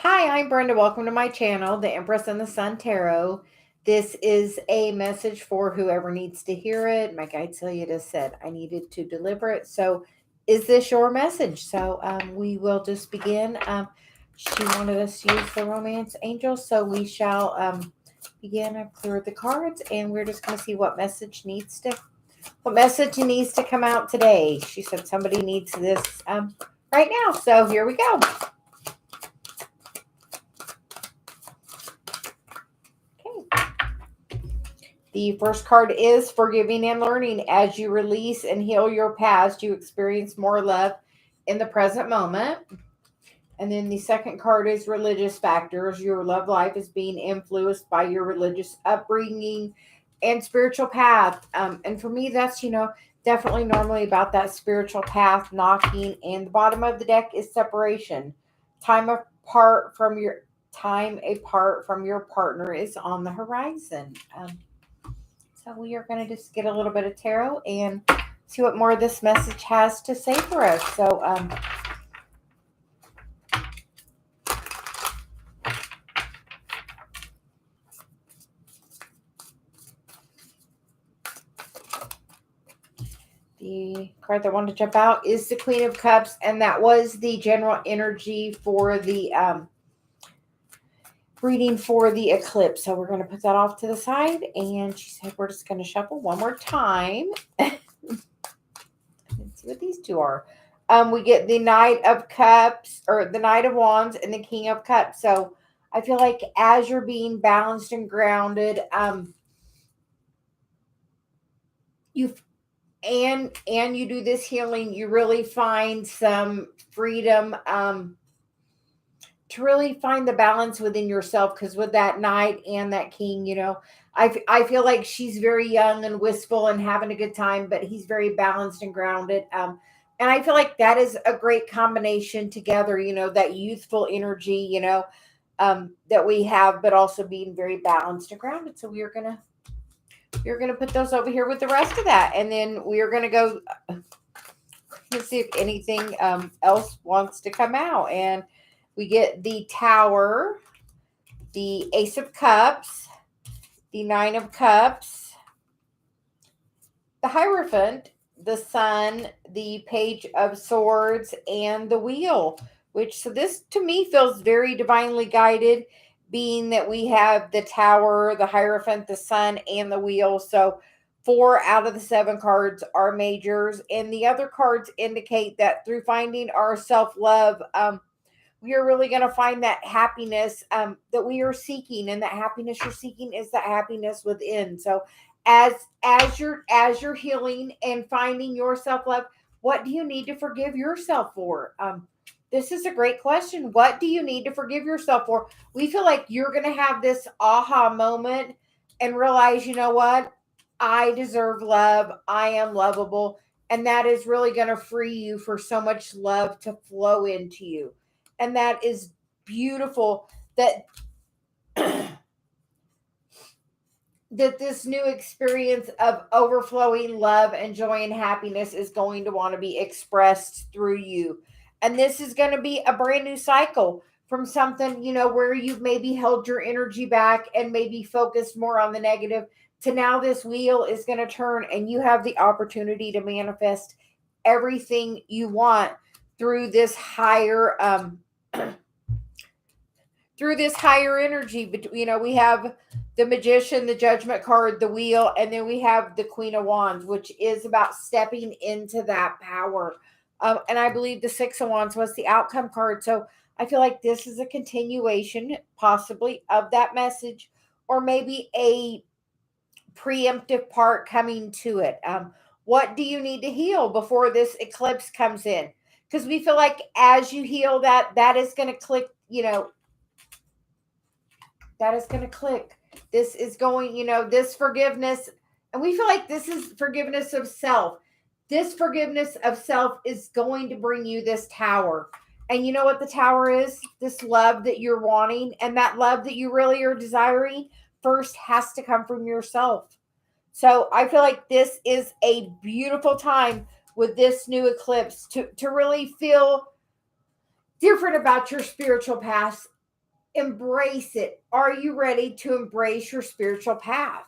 Hi, I'm Brenda. Welcome to my channel, the Empress and the Sun Tarot. This is a message for whoever needs to hear it. My guide Celia just said I needed to deliver it. So is this your message? So we will just begin. She wanted us to use the romance angel. So we shall begin. I've cleared the cards and we're just going to see what message needs to come out today. She said somebody needs this right now. So here we go. The first card is forgiving and learning. As you release and heal your past, you experience more love in the present moment. And then the second card is religious factors. Your love life is being influenced by your religious upbringing and spiritual path. And for me, that's, definitely normally about that spiritual path knocking. And the bottom of the deck is separation. Time apart from your partner is on the horizon. So we are going to just get a little bit of tarot and see what more this message has to say for us. So, the card that I wanted to jump out is the Queen of Cups, and that was the general energy for the reading for the eclipse. So we're going to put that off to the side, and she said we're just going to shuffle one more time. Let's see what these two are. We get the Knight of Cups, or the Knight of Wands, and the King of Cups. So I feel like as you're being balanced and grounded, you do this healing, you really find some freedom to really find the balance within yourself. Because with that Knight and that King, I feel like she's very young and wistful and having a good time, but he's very balanced and grounded. And I feel like that is a great combination together, that youthful energy, that we have, but also being very balanced and grounded. So you're going to put those over here with the rest of that. And then we are going to go, let's see if anything else wants to come out. And we get the Tower, the Ace of Cups, the Nine of Cups, the Hierophant, the Sun, the Page of Swords, and the Wheel. So this to me feels very divinely guided, being that we have the Tower, the Hierophant, the Sun, and the Wheel. So 4 out of the 7 cards are majors, and the other cards indicate that through finding our self-love, we are really going to find that happiness that we are seeking, and that happiness you're seeking is that happiness within. So as you're healing and finding your self-love, what do you need to forgive yourself for? This is a great question. What do you need to forgive yourself for? We feel like you're going to have this aha moment and realize, you know what? I deserve love. I am lovable. And that is really going to free you for so much love to flow into you. And that is beautiful that that this new experience of overflowing love and joy and happiness is going to want to be expressed through you. And this is going to be a brand new cycle from something, where you've maybe held your energy back and maybe focused more on the negative, to now this wheel is going to turn and you have the opportunity to manifest everything you want through this higher energy. But we have the Magician, the Judgment card, the Wheel, and then we have the Queen of Wands, which is about stepping into that power. And I believe the Six of Wands was the outcome card. So I feel like this is a continuation, possibly, of that message, or maybe a preemptive part coming to it. What do you need to heal before this eclipse comes in? Because we feel like as you heal that is going to click, that is going to click. This is going, this forgiveness. And we feel like this is forgiveness of self. This forgiveness of self is going to bring you this Tower. And you know what the Tower is? This love that you're wanting, and that love that you really are desiring first has to come from yourself. So I feel like this is a beautiful time with this new eclipse to really feel different about your spiritual path, embrace it. Are you ready to embrace your spiritual path?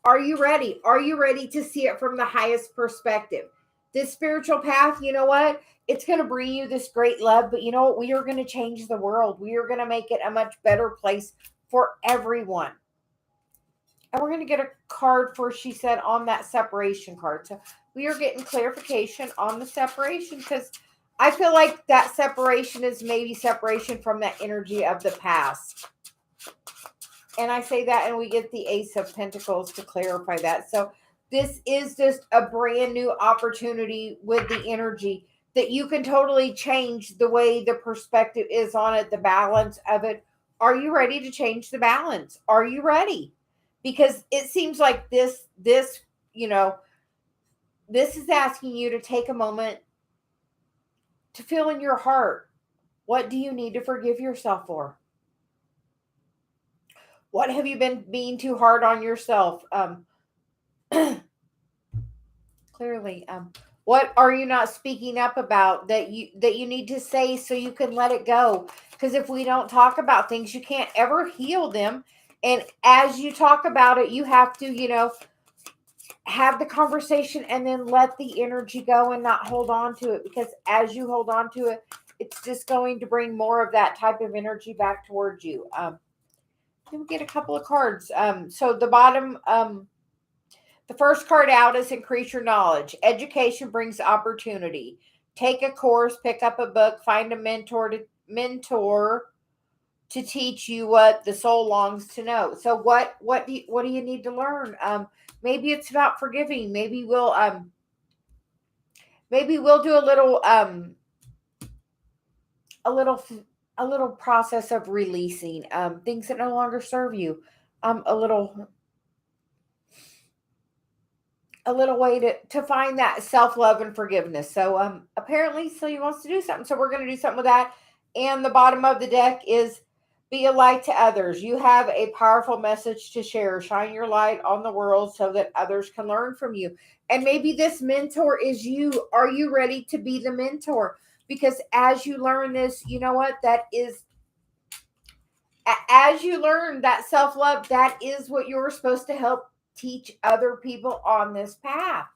Are you ready? Are you ready to see it from the highest perspective? This spiritual path, you know what? It's going to bring you this great love, but you know what? We are going to change the world. We are going to make it a much better place for everyone. And we're going to get a card for, she said, on that separation card. So we are getting clarification on the separation, because I feel like that separation is maybe separation from that energy of the past. And I say that, and we get the Ace of Pentacles to clarify that. So this is just a brand new opportunity with the energy that you can totally change the way the perspective is on it, the balance of it. Are you ready to change the balance? Are you ready? Because it seems like this, you know, this is asking you to take a moment to feel in your heart. What do you need to forgive yourself for? What have you been being too hard on yourself? Clearly, what are you not speaking up about that you need to say so you can let it go? Because if we don't talk about things, you can't ever heal them. And as you talk about it, you have to, you know, have the conversation and then let the energy go and not hold on to it. Because as you hold on to it, it's just going to bring more of that type of energy back towards you. We'll get a couple of cards. So the bottom, the first card out is increase your knowledge. Education brings opportunity. Take a course, pick up a book, find a mentor to teach you what the soul longs to know. So what do you need to learn? Maybe it's about forgiving. Maybe we'll do a little process of releasing things that no longer serve you. A little way to find that self-love and forgiveness. So apparently Celia wants to do something. So we're going to do something with that. And the bottom of the deck is be a light to others. You have a powerful message to share. Shine your light on the world so that others can learn from you. And maybe this mentor is you. Are you ready to be the mentor? Because as you learn this, you know what? As you learn that self-love, that is what you're supposed to help teach other people on this path.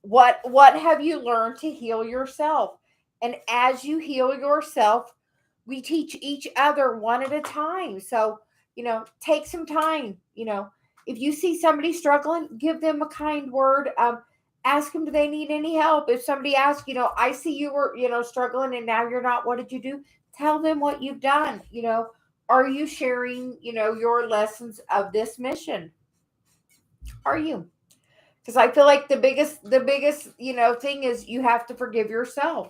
What have you learned to heal yourself? And as you heal yourself, we teach each other one at a time. So, you know, take some time. You know, if you see somebody struggling, give them a kind word. Ask them, do they need any help? If somebody asks, you know, I see you were, you know, struggling and now you're not, what did you do? Tell them what you've done. You know, are you sharing, you know, your lessons of this mission? Are you? Because I feel like the biggest, you know, thing is you have to forgive yourself.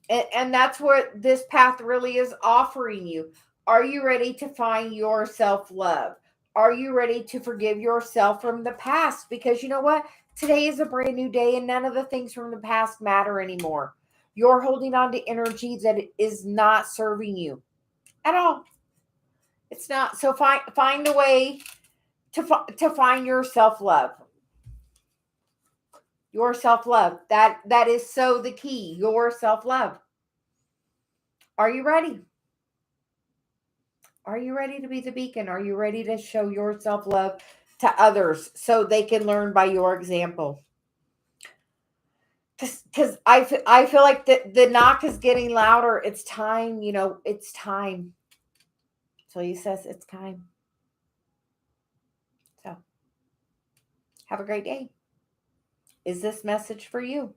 And that's what this path really is offering you. Are you ready to find your self-love? Are you ready to forgive yourself from the past? Because you know what? Today is a brand new day and none of the things from the past matter anymore. You're holding on to energy that is not serving you at all. It's not. So find a way to find your self-love. Your self-love. That is so the key. Your self-love. Are you ready? Are you ready to be the beacon? Are you ready to show your self-love to others so they can learn by your example? Because I feel like the knock is getting louder. It's time, you know, it's time. So he says it's time. So have a great day. Is this message for you?